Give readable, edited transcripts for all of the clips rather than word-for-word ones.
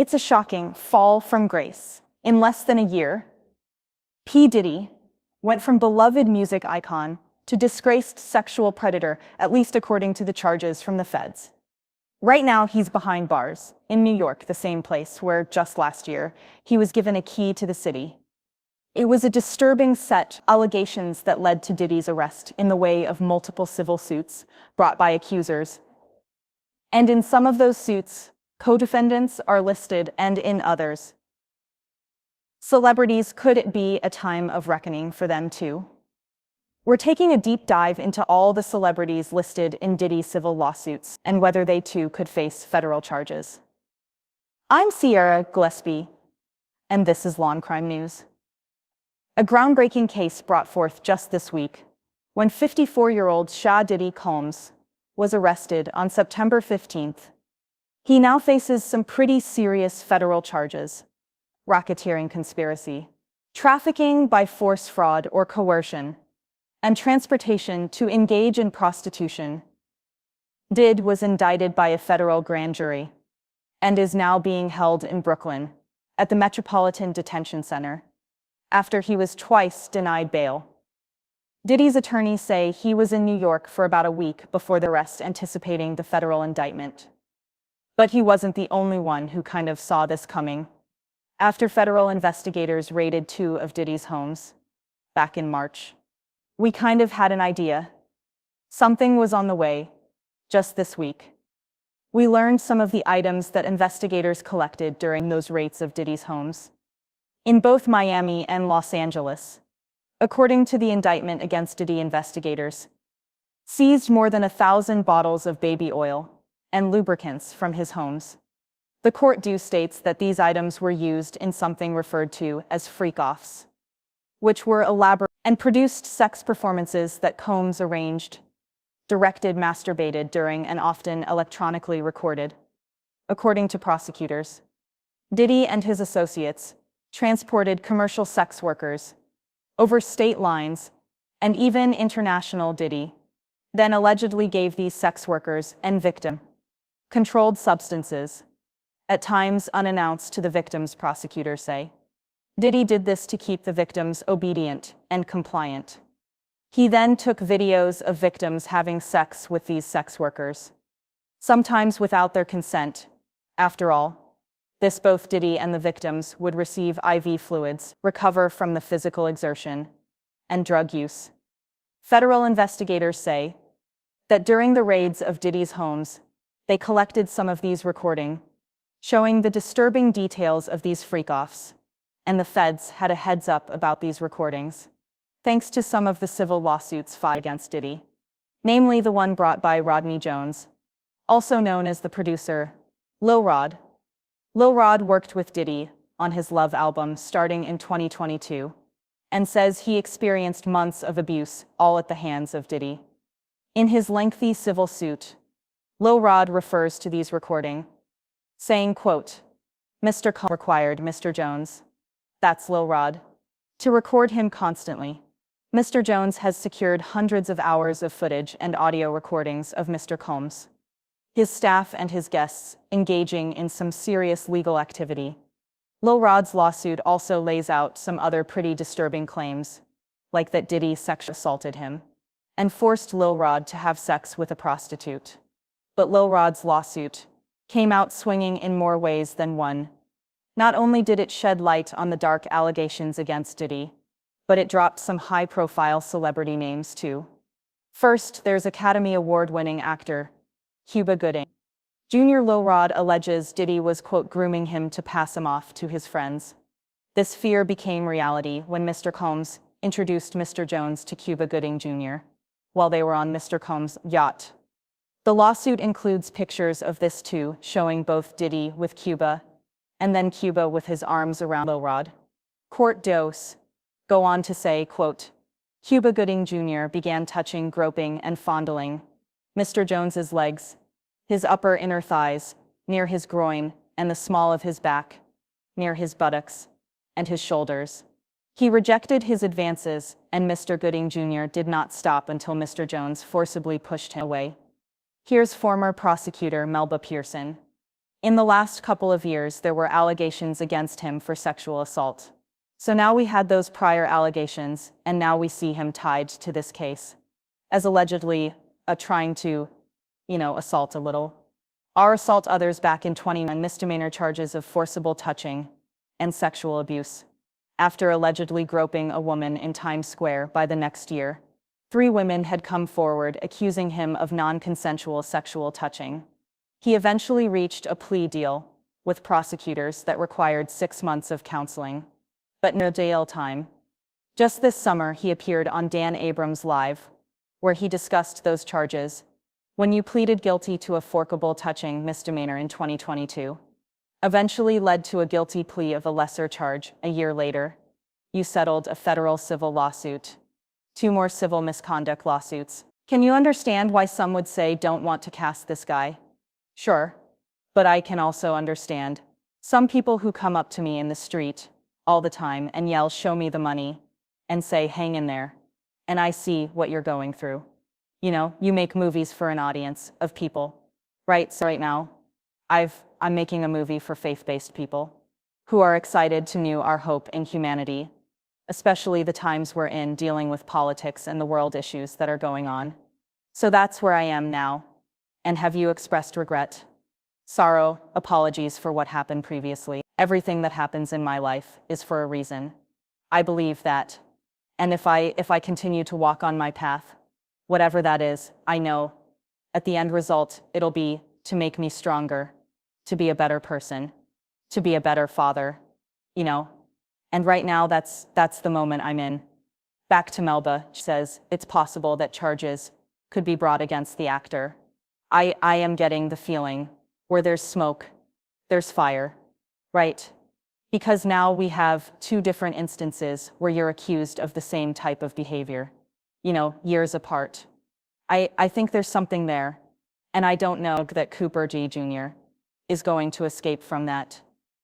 It's a shocking fall from grace. In less than a year, P. Diddy went from beloved music icon to disgraced sexual predator, at least according to the charges from the feds. Right now, he's behind bars in New York, the same place where just last year he was given a key to the city. It was a disturbing set of allegations that led to Diddy's arrest in the way of multiple civil suits brought by accusers. And in some of those suits, co-defendants are listed, and in others, celebrities. Could it be a time of reckoning for them too? We're taking a deep dive into all the celebrities listed in Diddy's civil lawsuits and whether they too could face federal charges. I'm Sierra Gillespie, and this is Law&Crime News. A groundbreaking case brought forth just this week when 54-year-old Shah Diddy Combs was arrested on September 15th. He now faces some pretty serious federal charges: racketeering conspiracy, trafficking by force, fraud, or coercion, and transportation to engage in prostitution. Diddy was indicted by a federal grand jury and is now being held in Brooklyn at the Metropolitan Detention Center after he was twice denied bail. Diddy's attorneys say he was in New York for about a week before the arrest, anticipating the federal indictment. But he wasn't the only one who kind of saw this coming. After federal investigators raided 2 of Diddy's homes back in March, we kind of had an idea. Something was on the way. Just this week, we learned some of the items that investigators collected during those raids of Diddy's homes in both Miami and Los Angeles. According to the indictment against Diddy, investigators seized more than 1,000 bottles of baby oil and lubricants from his homes. The court states that these items were used in something referred to as freak-offs, which were elaborate and produced sex performances that Combs arranged, directed, masturbated during, and often electronically recorded. According to prosecutors, Diddy and his associates transported commercial sex workers over state lines and even international. Diddy then allegedly gave these sex workers and victims controlled substances, at times unannounced to the victims, prosecutors say. Diddy did this to keep the victims obedient and compliant. He then took videos of victims having sex with these sex workers, sometimes without their consent. After all, both Diddy and the victims would receive IV fluids, recover from the physical exertion, and drug use. Federal investigators say that during the raids of Diddy's homes, they collected some of these recordings, showing the disturbing details of these freak-offs, and the feds had a heads up about these recordings, thanks to some of the civil lawsuits filed against Diddy, namely the one brought by Rodney Jones, also known as the producer, Lil Rod. Lil Rod worked with Diddy on his Love album starting in 2022, and says he experienced months of abuse, all at the hands of Diddy. In his lengthy civil suit, Lil Rod refers to these recordings, saying, quote, "Mr. Combs required Mr. Jones," that's Lil Rod, "to record him constantly. Mr. Jones has secured hundreds of hours of footage and audio recordings of Mr. Combs, his staff and his guests engaging in some serious legal activity." Lil Rod's lawsuit also lays out some other pretty disturbing claims, like that Diddy sexually assaulted him and forced Lil Rod to have sex with a prostitute. But Lil Rod's lawsuit came out swinging in more ways than one. Not only did it shed light on the dark allegations against Diddy, but it dropped some high-profile celebrity names too. First, there's Academy Award-winning actor Cuba Gooding Jr. Lil Rod alleges Diddy was, quote, grooming him to pass him off to his friends. This fear became reality when Mr. Combs introduced Mr. Jones to Cuba Gooding Jr. while they were on Mr. Combs' yacht. The lawsuit includes pictures of this too, showing both Diddy with Cuba and then Cuba with his arms around Lil Rod. Court docs go on to say, quote, "Cuba Gooding Jr. began touching, groping, and fondling Mr. Jones's legs, his upper inner thighs, near his groin, and the small of his back, near his buttocks, and his shoulders. He rejected his advances, and Mr. Gooding Jr. did not stop until Mr. Jones forcibly pushed him away." Here's former prosecutor Melba Pearson. In the last couple of years, there were allegations against him for sexual assault. So now we had those prior allegations, and now we see him tied to this case as allegedly trying to, assault a little. Or assault others back in 20 on misdemeanor charges of forcible touching and sexual abuse. After allegedly groping a woman in Times Square by the next year, 3 women had come forward accusing him of non-consensual sexual touching. He eventually reached a plea deal with prosecutors that required 6 months of counseling, but no jail time. Just this summer, he appeared on Dan Abrams Live, where he discussed those charges. When you pleaded guilty to a forcible touching misdemeanor in 2022, eventually led to a guilty plea of a lesser charge a year later, you settled a federal civil lawsuit, 2 more civil misconduct lawsuits. Can you understand why some would say don't want to cast this guy? Sure, but I can also understand some people who come up to me in the street all the time and yell, "Show me the money," and say, "Hang in there." And I see what you're going through. You make movies for an audience of people, right? So right now, I'm making a movie for faith-based people who are excited to know our hope in humanity, especially the times we're in dealing with politics and the world issues that are going on. So that's where I am now. And have you expressed regret, sorrow, apologies for what happened previously? Everything that happens in my life is for a reason. I believe that. And if I continue to walk on my path, whatever that is, I know at the end result, it'll be to make me stronger, to be a better person, to be a better father, And right now, that's the moment I'm in. Back to Melba, she says, it's possible that charges could be brought against the actor. I am getting the feeling where there's smoke, there's fire, right? Because now we have 2 different instances where you're accused of the same type of behavior, years apart. I think there's something there, and I don't know that Cooper G. Jr. is going to escape from that.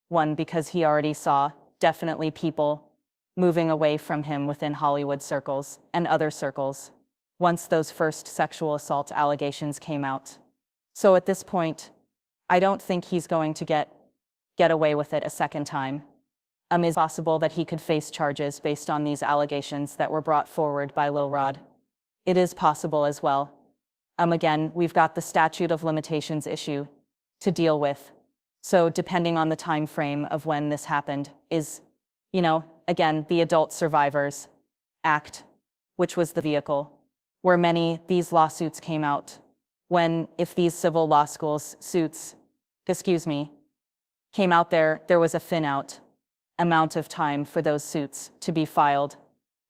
One, because he already saw definitely people moving away from him within Hollywood circles and other circles once those first sexual assault allegations came out. So at this point, I don't think he's going to get away with it a second time. It's possible that he could face charges based on these allegations that were brought forward by Lil Rod. It is possible as well. Again, we've got the statute of limitations issue to deal with. So depending on the time frame of when this happened is, again, the Adult Survivors Act, which was the vehicle where these lawsuits came out. If these civil law schools suits, came out there was a fin-out amount of time for those suits to be filed.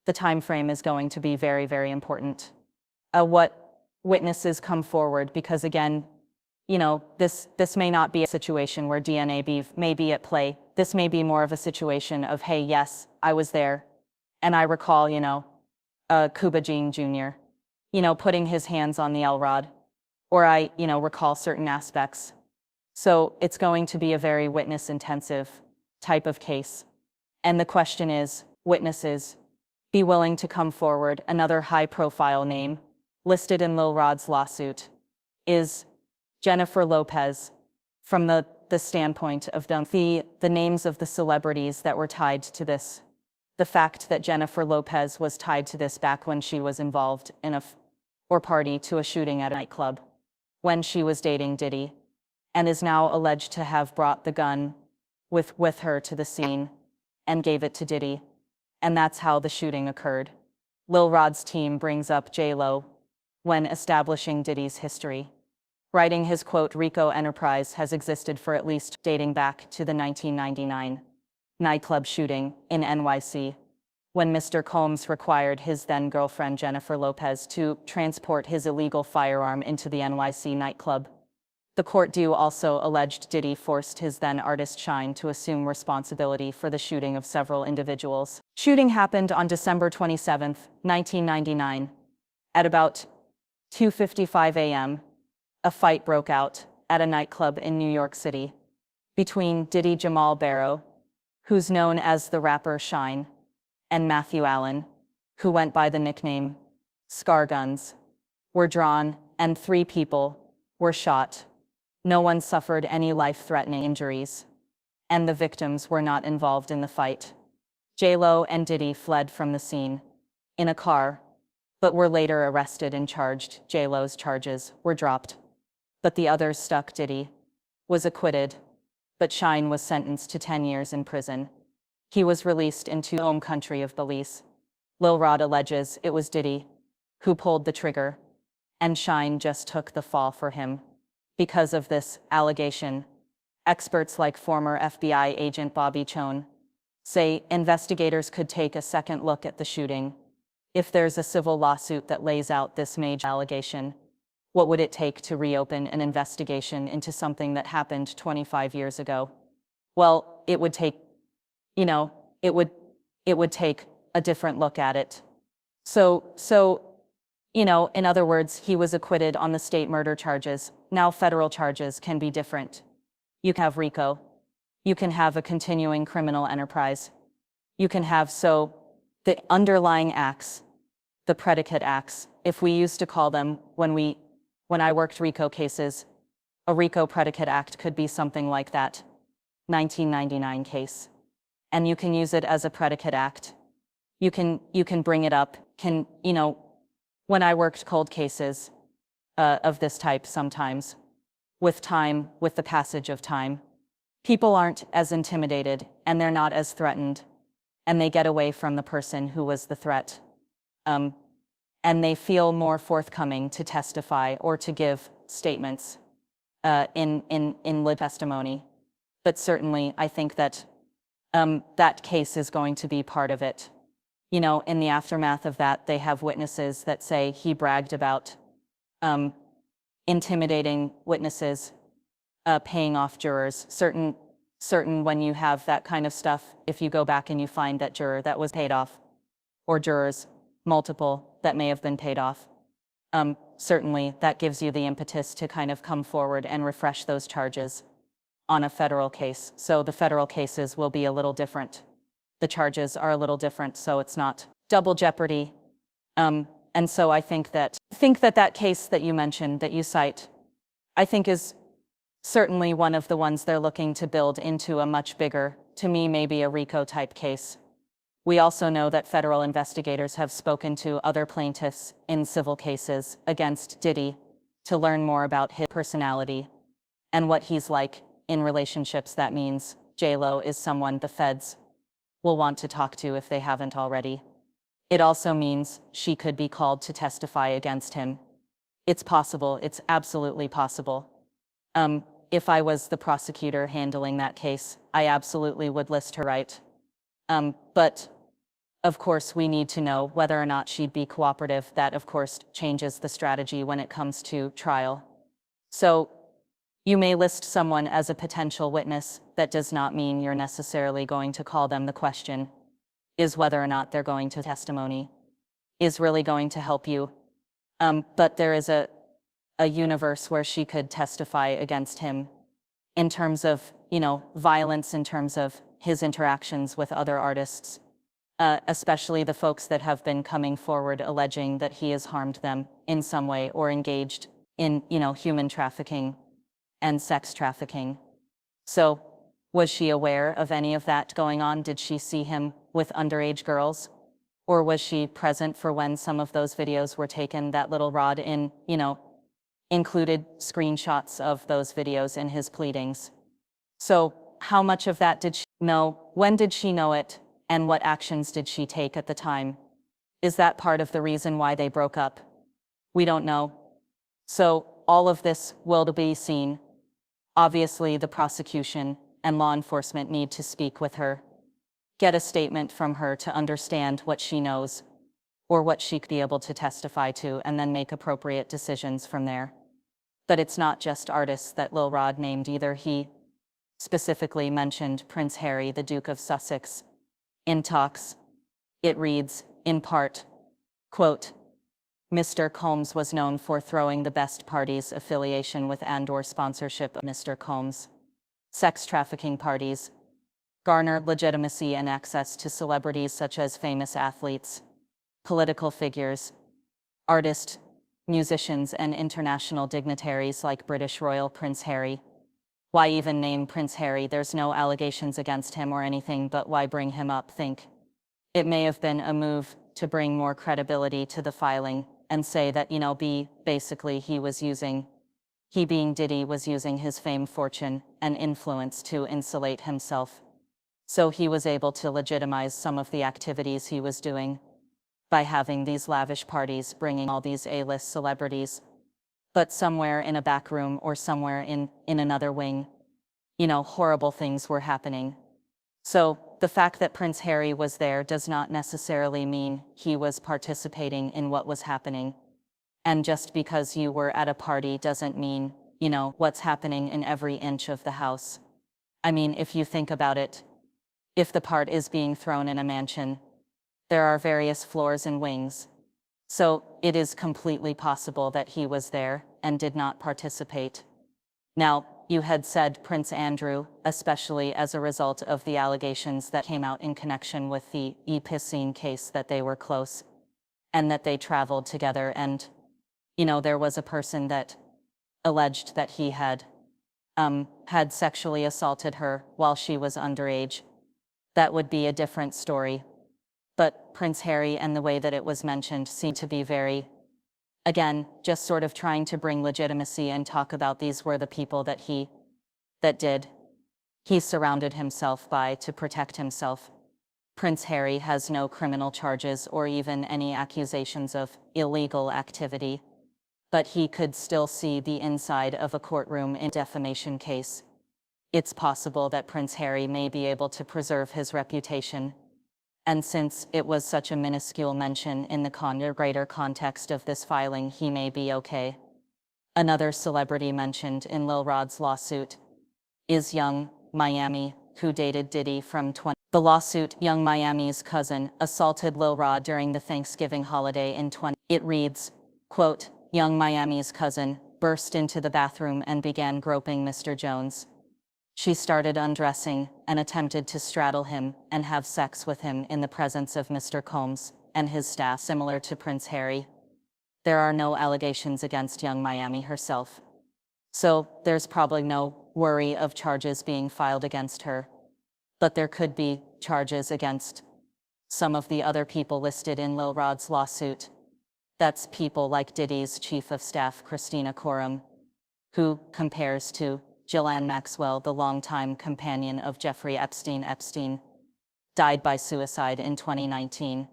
The time frame is going to be very, very important. What witnesses come forward, because again, this may not be a situation where DNA may be at play. This may be more of a situation of, hey, yes, I was there, and I recall, Cuba Jean Jr., putting his hands on the L-Rod, or I, recall certain aspects. So it's going to be a very witness-intensive type of case. And the question is, witnesses be willing to come forward? Another high-profile name listed in Lil Rod's lawsuit is Jennifer Lopez. From the standpoint of the names of the celebrities that were tied to this, the fact that Jennifer Lopez was tied to this back when she was involved in or party to a shooting at a nightclub when she was dating Diddy, and is now alleged to have brought the gun with her to the scene and gave it to Diddy, and that's how the shooting occurred. Lil Rod's team brings up J-Lo when establishing Diddy's history, writing his quote, "Rico enterprise has existed for at least dating back to the 1999 nightclub shooting in NYC, when Mr. Combs required his then-girlfriend Jennifer Lopez to transport his illegal firearm into the NYC nightclub. The court also alleged Diddy forced his then-artist Shine to assume responsibility for the shooting of several individuals. Shooting happened on December 27, 1999. At about 2:55 a.m., a fight broke out at a nightclub in New York City between Diddy Jamal Barrow, who's known as the rapper Shine, and Matthew Allen, who went by the nickname Scar. Guns were drawn and 3 people were shot. No one suffered any life-threatening injuries, and the victims were not involved in the fight. J-Lo and Diddy fled from the scene in a car, but were later arrested and charged. J-Lo's charges were dropped, but the others stuck. Diddy was acquitted, but Shine was sentenced to 10 years in prison. He was released into the home country of Belize. Lil Rod alleges it was Diddy who pulled the trigger, and Shine just took the fall for him. Because of this allegation, experts like former FBI agent Bobby Chone say investigators could take a second look at the shooting. If there's a civil lawsuit that lays out this major allegation, what would it take to reopen an investigation into something that happened 25 years ago? Well, it would take, it would take a different look at it. In other words, he was acquitted on the state murder charges. Now federal charges can be different. You can have RICO. You can have a continuing criminal enterprise. You can have, the underlying acts, the predicate acts, if we used to call them when I worked RICO cases, a RICO predicate act could be something like that 1999 case. And you can use it as a predicate act. You can bring it up. When I worked cold cases of this type sometimes, with the passage of time, people aren't as intimidated and they're not as threatened, and they get away from the person who was the threat. And they feel more forthcoming to testify or to give statements in live testimony. But certainly, I think that that case is going to be part of it. In the aftermath of that, they have witnesses that say he bragged about intimidating witnesses, paying off jurors. Certain when you have that kind of stuff, if you go back and you find that juror that was paid off, or jurors, multiple, that may have been paid off, certainly that gives you the impetus to kind of come forward and refresh those charges on a federal case. So the federal cases will be a little different. The charges are a little different, so it's not double jeopardy. And so I think that case that you mentioned, that you cite, I think is certainly one of the ones they're looking to build into a much bigger, to me, maybe a RICO type case. We also know that federal investigators have spoken to other plaintiffs in civil cases against Diddy to learn more about his personality and what he's like in relationships. That means J-Lo is someone the feds will want to talk to if they haven't already. It also means she could be called to testify against him. It's possible. It's absolutely possible. If I was the prosecutor handling that case, I absolutely would list her right. But of course, we need to know whether or not she'd be cooperative. That, of course, changes the strategy when it comes to trial. So you may list someone as a potential witness. That does not mean you're necessarily going to call them. The question is whether or not they're going to testimony is really going to help you. But there is a universe where she could testify against him in terms of, violence, in terms of his interactions with other artists, especially the folks that have been coming forward alleging that he has harmed them in some way or engaged in, human trafficking and sex trafficking. So was she aware of any of that going on? Did she see him with underage girls? Or was she present for when some of those videos were taken? That Lil Rod included screenshots of those videos in his pleadings. So how much of that did she know? When did she know it? And what actions did she take at the time? Is that part of the reason why they broke up? We don't know. So all of this will be seen. Obviously, the prosecution and law enforcement need to speak with her, get a statement from her to understand what she knows or what she could be able to testify to, and then make appropriate decisions from there. But it's not just artists that Lil Rod named either. He specifically mentioned Prince Harry, the Duke of Sussex, in talks. It reads, in part, quote, Mr. Combs was known for throwing the best parties, affiliation with and/or sponsorship of Mr. Combs. Sex trafficking parties garner legitimacy and access to celebrities such as famous athletes, political figures, artists, musicians and international dignitaries like British Royal Prince Harry. Why even name Prince Harry? There's no allegations against him or anything, but why bring him up? Think it may have been a move to bring more credibility to the filing and say that, basically he being Diddy was using his fame, fortune, and influence to insulate himself. So he was able to legitimize some of the activities he was doing by having these lavish parties, bringing all these A-list celebrities. But somewhere in a back room or somewhere in another wing, horrible things were happening. So the fact that Prince Harry was there does not necessarily mean he was participating in what was happening. And just because you were at a party doesn't mean, what's happening in every inch of the house. I mean, if you think about it, if the part is being thrown in a mansion, there are various floors and wings. So it is completely possible that he was there and did not participate. Now, you had said Prince Andrew, especially as a result of the allegations that came out in connection with the Epicene case, that they were close and that they traveled together. And, there was a person that alleged that he had sexually assaulted her while she was underage. That would be a different story. But Prince Harry and the way that it was mentioned seemed to be very, again, just sort of trying to bring legitimacy and talk about these were the people that he surrounded himself by to protect himself. Prince Harry has no criminal charges or even any accusations of illegal activity, but he could still see the inside of a courtroom in a defamation case. It's possible that Prince Harry may be able to preserve his reputation. And since it was such a minuscule mention in the greater context of this filing, he may be okay. Another celebrity mentioned in Lil Rod's lawsuit is Young Miami, who dated Diddy from 20. The lawsuit, Young Miami's cousin, assaulted Lil Rod during the Thanksgiving holiday in 20. It reads, quote, Young Miami's cousin burst into the bathroom and began groping Mr. Jones. She started undressing and attempted to straddle him and have sex with him in the presence of Mr. Combs and his staff, similar to Prince Harry. There are no allegations against Young Miami herself. So there's probably no worry of charges being filed against her. But there could be charges against some of the other people listed in Lil Rod's lawsuit. That's people like Diddy's chief of staff, Christina Coram, who compares to Ghislaine Maxwell, the longtime companion of Jeffrey Epstein. Epstein died by suicide in 2019,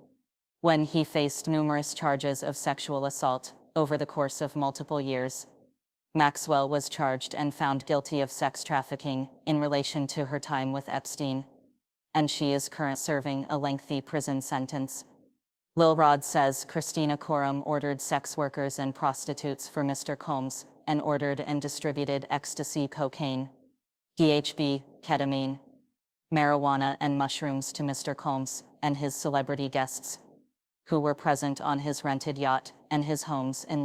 when he faced numerous charges of sexual assault over the course of multiple years. Maxwell was charged and found guilty of sex trafficking in relation to her time with Epstein, and she is currently serving a lengthy prison sentence. Lil Rod says Christina Coram ordered sex workers and prostitutes for Mr. Combs and ordered and distributed ecstasy, cocaine, GHB, ketamine, marijuana, and mushrooms to Mr. Combs and his celebrity guests, who were present on his rented yacht and his homes in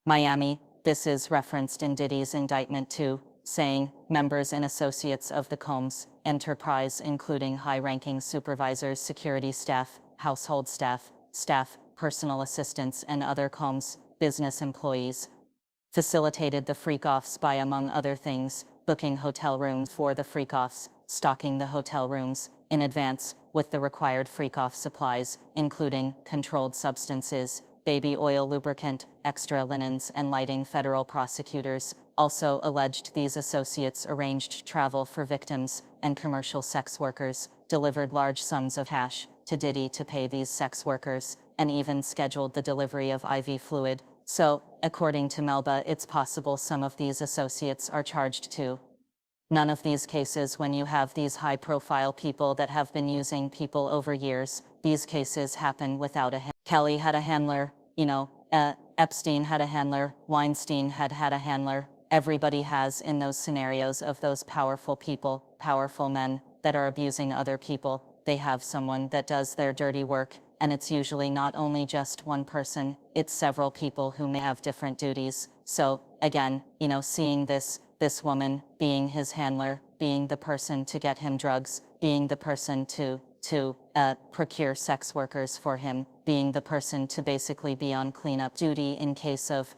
Miami. This is referenced in Diddy's indictment too, saying members and associates of the Combs enterprise, including high-ranking supervisors, security staff, household staff, personal assistants, and other Combs business employees, facilitated the freak-offs by, among other things, booking hotel rooms for the freak-offs, stocking the hotel rooms in advance with the required freak-off supplies, including controlled substances, baby oil, lubricant, extra linens, and lighting. Federal prosecutors also alleged these associates arranged travel for victims and commercial sex workers, delivered large sums of cash to Diddy to pay these sex workers, and even scheduled the delivery of IV fluid. So, according to Melba, it's possible some of these associates are charged too. None of these cases, when you have these high-profile people that have been using people over years, these cases happen without a Kelly had a handler, Epstein had a handler, Weinstein had a handler. Everybody has in those scenarios of those powerful people, powerful men that are abusing other people. They have someone that does their dirty work, and it's usually not only just one person, it's several people who may have different duties. So again, seeing this woman being his handler, being the person to get him drugs, being the person to to procure sex workers for him, being the person to basically be on cleanup duty in case of,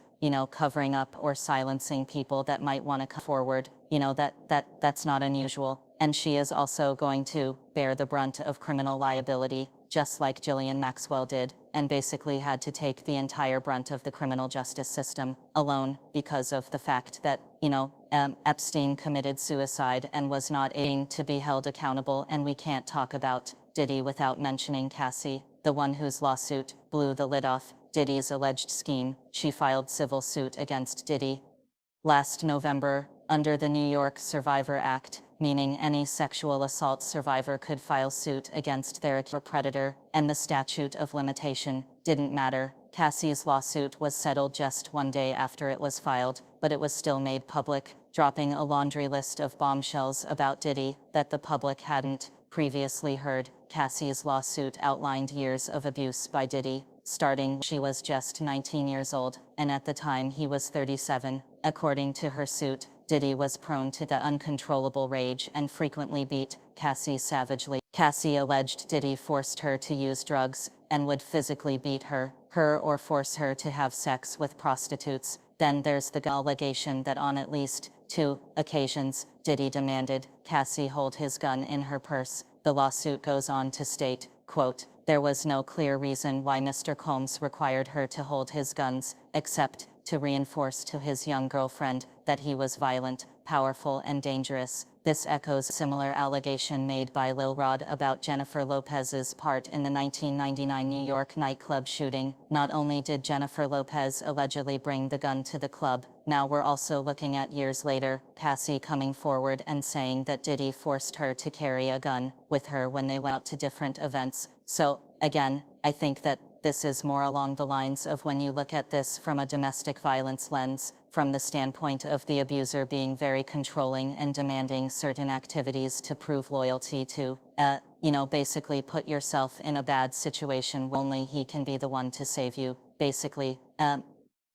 covering up or silencing people that might want to come forward. That's not unusual. And she is also going to bear the brunt of criminal liability, just like Ghislaine Maxwell did, and basically had to take the entire brunt of the criminal justice system alone because of the fact that, Epstein committed suicide and was not able to be held accountable. And we can't talk about Diddy without mentioning Cassie, the one whose lawsuit blew the lid off Diddy's alleged scheme. She filed civil suit against Diddy last November under the New York Survivor Act, meaning any sexual assault survivor could file suit against their predator, and the statute of limitation didn't matter. Cassie's lawsuit was settled just one day after it was filed, but it was still made public, dropping a laundry list of bombshells about Diddy that the public hadn't previously heard. Cassie's lawsuit outlined years of abuse by Diddy, starting when she was just 19 years old, and at the time he was 37. According to her suit, Diddy was prone to the uncontrollable rage and frequently beat Cassie savagely. Cassie alleged Diddy forced her to use drugs and would physically beat her or force her to have sex with prostitutes. Then there's the allegation that on at least 2 occasions, Diddy demanded Cassie hold his gun in her purse. The lawsuit goes on to state, quote, "There was no clear reason why Mr. Combs required her to hold his guns, except to reinforce to his young girlfriend that he was violent, powerful, and dangerous." This echoes a similar allegation made by Lil Rod about Jennifer Lopez's part in the 1999 New York nightclub shooting. Not only did Jennifer Lopez allegedly bring the gun to the club, now we're also looking at years later, Cassie coming forward and saying that Diddy forced her to carry a gun with her when they went out to different events. So, again, I think that this is more along the lines of when you look at this from a domestic violence lens, from the standpoint of the abuser being very controlling and demanding certain activities to prove loyalty to, basically put yourself in a bad situation where only he can be the one to save you, basically.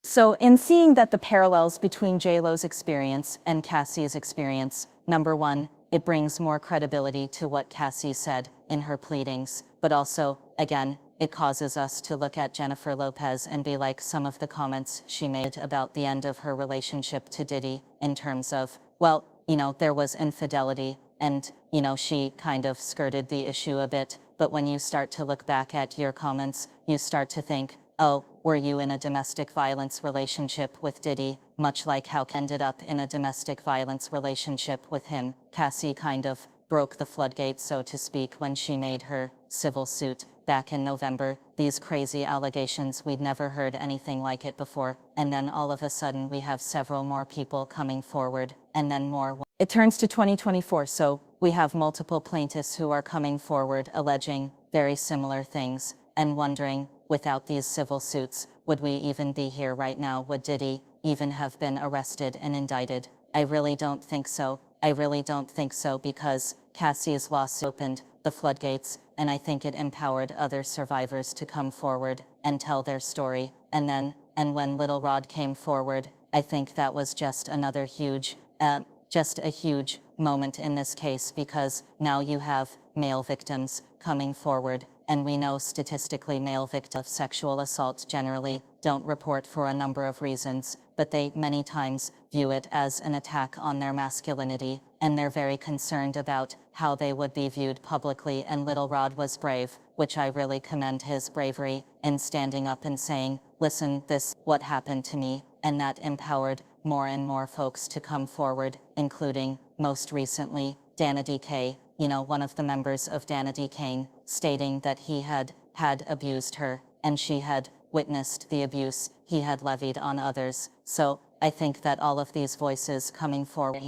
So in seeing that the parallels between J-Lo's experience and Cassie's experience, number one, it brings more credibility to what Cassie said in her pleadings, but also, again, it causes us to look at Jennifer Lopez and be like some of the comments she made about the end of her relationship to Diddy in terms of, well, there was infidelity and, she kind of skirted the issue a bit. But when you start to look back at your comments, you start to think, oh, were you in a domestic violence relationship with Diddy? Much like how ended up in a domestic violence relationship with him. Cassie kind of broke the floodgates, so to speak, when she made her civil suit back in November. These crazy allegations, we'd never heard anything like it before. And then all of a sudden we have several more people coming forward, and then more. It turns to 2024, so we have multiple plaintiffs who are coming forward alleging very similar things and wondering, without these civil suits, would we even be here right now? Would Diddy even have been arrested and indicted? I really don't think so. I really don't think so, because Cassie's lawsuit opened the floodgates, and I think it empowered other survivors to come forward and tell their story. And when Lil Rod came forward, I think that was just another huge, just a huge moment in this case, because now you have male victims coming forward. And we know statistically male victims of sexual assault generally don't report for a number of reasons, but they many times view it as an attack on their masculinity, and they're very concerned about how they would be viewed publicly. And Lil Rod was brave, which I really commend his bravery in standing up and saying, listen, this what happened to me, and that empowered more and more folks to come forward, including, most recently, Dana DK, one of the members of Dana DK, stating that he had abused her, and she had witnessed the abuse he had levied on others. So I think that all of these voices coming forward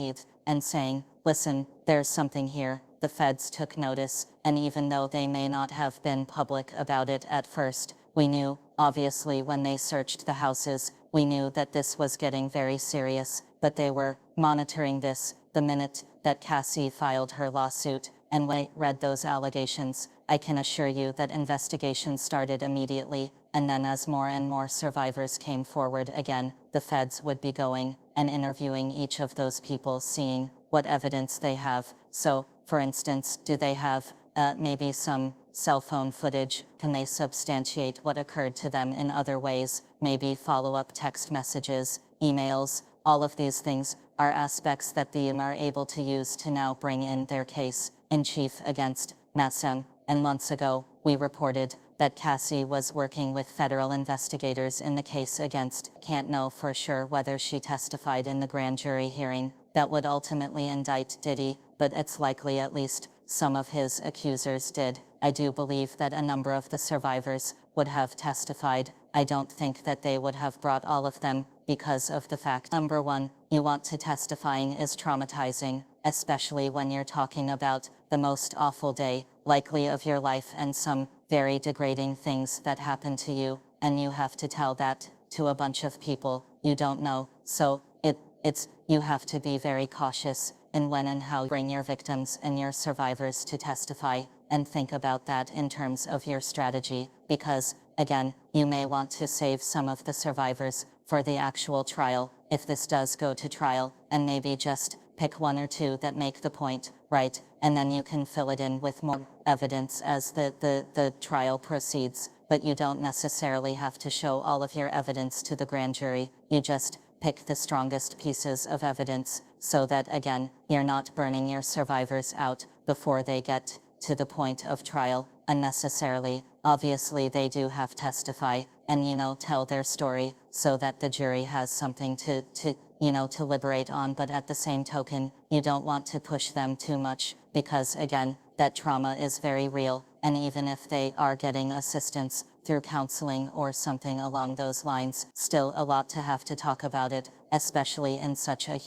and saying, listen, there's something here, the feds took notice, and even though they may not have been public about it at first, we knew, obviously, when they searched the houses, we knew that this was getting very serious, but they were monitoring this the minute that Cassie filed her lawsuit. And when I read those allegations, I can assure you that investigations started immediately, and then as more and more survivors came forward again, the feds would be going and interviewing each of those people, seeing what evidence they have. So, for instance, do they have maybe some cell phone footage? Can they substantiate what occurred to them in other ways? Maybe follow-up text messages, emails. All of these things are aspects that the are able to use to now bring in their case in chief against Massam. And months ago, we reported that Cassie was working with federal investigators in the case against. Can't know for sure whether she testified in the grand jury hearing that would ultimately indict Diddy, but it's likely at least some of his accusers did. I do believe that a number of the survivors would have testified. I don't think that they would have brought all of them because of the fact, number one, you want to testifying is traumatizing, especially when you're talking about the most awful day, likely of your life, and some very degrading things that happen to you, and you have to tell that to a bunch of people you don't know. So you have to be very cautious in when and how you bring your victims and your survivors to testify, and think about that in terms of your strategy, because, again, you may want to save some of the survivors for the actual trial, if this does go to trial, and maybe just pick one or two that make the point, right? And then you can fill it in with more evidence as the trial proceeds, but you don't necessarily have to show all of your evidence to the grand jury. You just pick the strongest pieces of evidence so that, again, you're not burning your survivors out before they get to the point of trial unnecessarily. Obviously, they do have to testify and, tell their story so that the jury has something to liberate on. But at the same token, you don't want to push them too much because, again, that trauma is very real. And even if they are getting assistance through counseling or something along those lines, still a lot to have to talk about it, especially in such a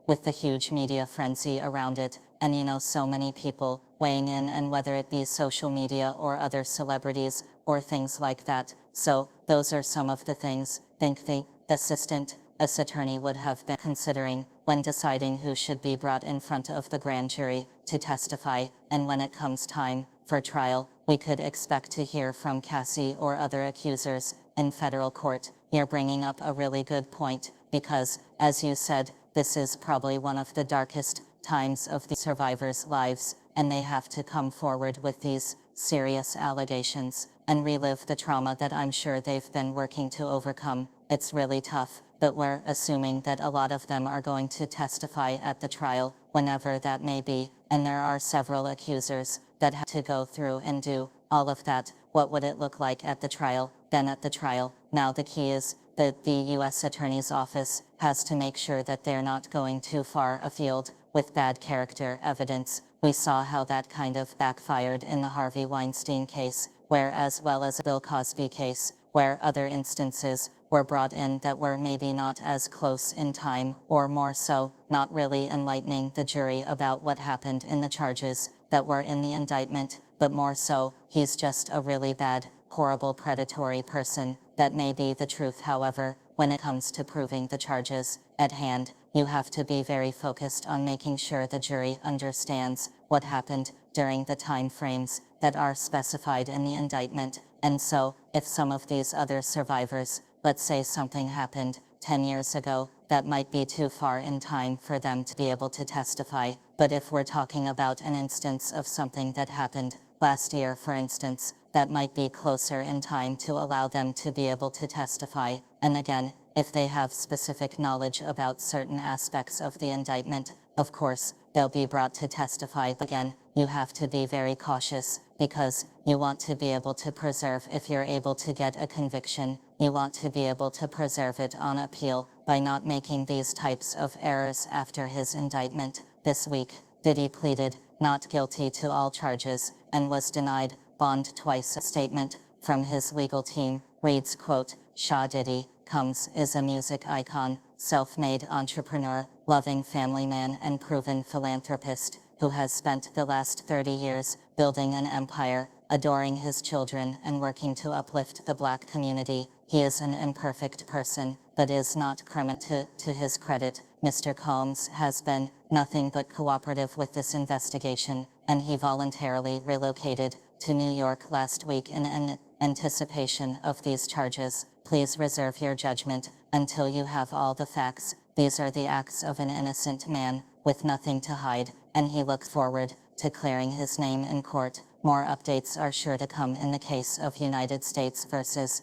with the huge media frenzy around it. And so many people weighing in, and whether it be social media or other celebrities or things like that. So those are some of the things I think the assistant attorney would have been considering when deciding who should be brought in front of the grand jury to testify. And when it comes time for trial, we could expect to hear from Cassie or other accusers in federal court. You're bringing up a really good point because, as you said, this is probably one of the darkest times of the survivors' lives, and they have to come forward with these serious allegations and relive the trauma that I'm sure they've been working to overcome. It's really tough, but we're assuming that a lot of them are going to testify at the trial, whenever that may be, and there are several accusers that have to go through and do all of that. What would it look like at the trial? Then at the trial. Now the key is that the U.S. Attorney's Office has to make sure that they're not going too far afield with bad character evidence. We saw how that kind of backfired in the Harvey Weinstein case, where, as well as the Bill Cosby case, where other instances were brought in that were maybe not as close in time, or more so, not really enlightening the jury about what happened in the charges that were in the indictment, but more so, he's just a really bad, horrible, predatory person. That may be the truth. However, when it comes to proving the charges at hand, you have to be very focused on making sure the jury understands what happened during the time frames that are specified in the indictment. And so, if some of these other survivors, let's say something happened 10 years ago, that might be too far in time for them to be able to testify. But if we're talking about an instance of something that happened last year, for instance, that might be closer in time to allow them to be able to testify. And again, if they have specific knowledge about certain aspects of the indictment, of course, they'll be brought to testify. Again, you have to be very cautious because you want to be able to preserve, if you're able to get a conviction, you want to be able to preserve it on appeal by not making these types of errors after his indictment. This week, Diddy pleaded not guilty to all charges and was denied bond twice. A statement from his legal team reads, quote, "Shah Diddy Combs is a music icon, self-made entrepreneur, loving family man and proven philanthropist who has spent the last 30 years building an empire, adoring his children and working to uplift the Black community. He is an imperfect person, but is not criminal. To his credit, Mr. Combs has been nothing but cooperative with this investigation, and he voluntarily relocated to New York last week in anticipation of these charges. Please reserve your judgment until you have all the facts. These are the acts of an innocent man with nothing to hide, and he looks forward to clearing his name in court. more updates are sure to come in the case of United States versus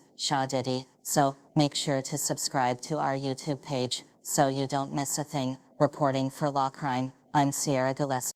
Diddy. So make sure to subscribe to our YouTube page so you don't miss a thing. Reporting for Law Crime, I'm Sierra Gillespie.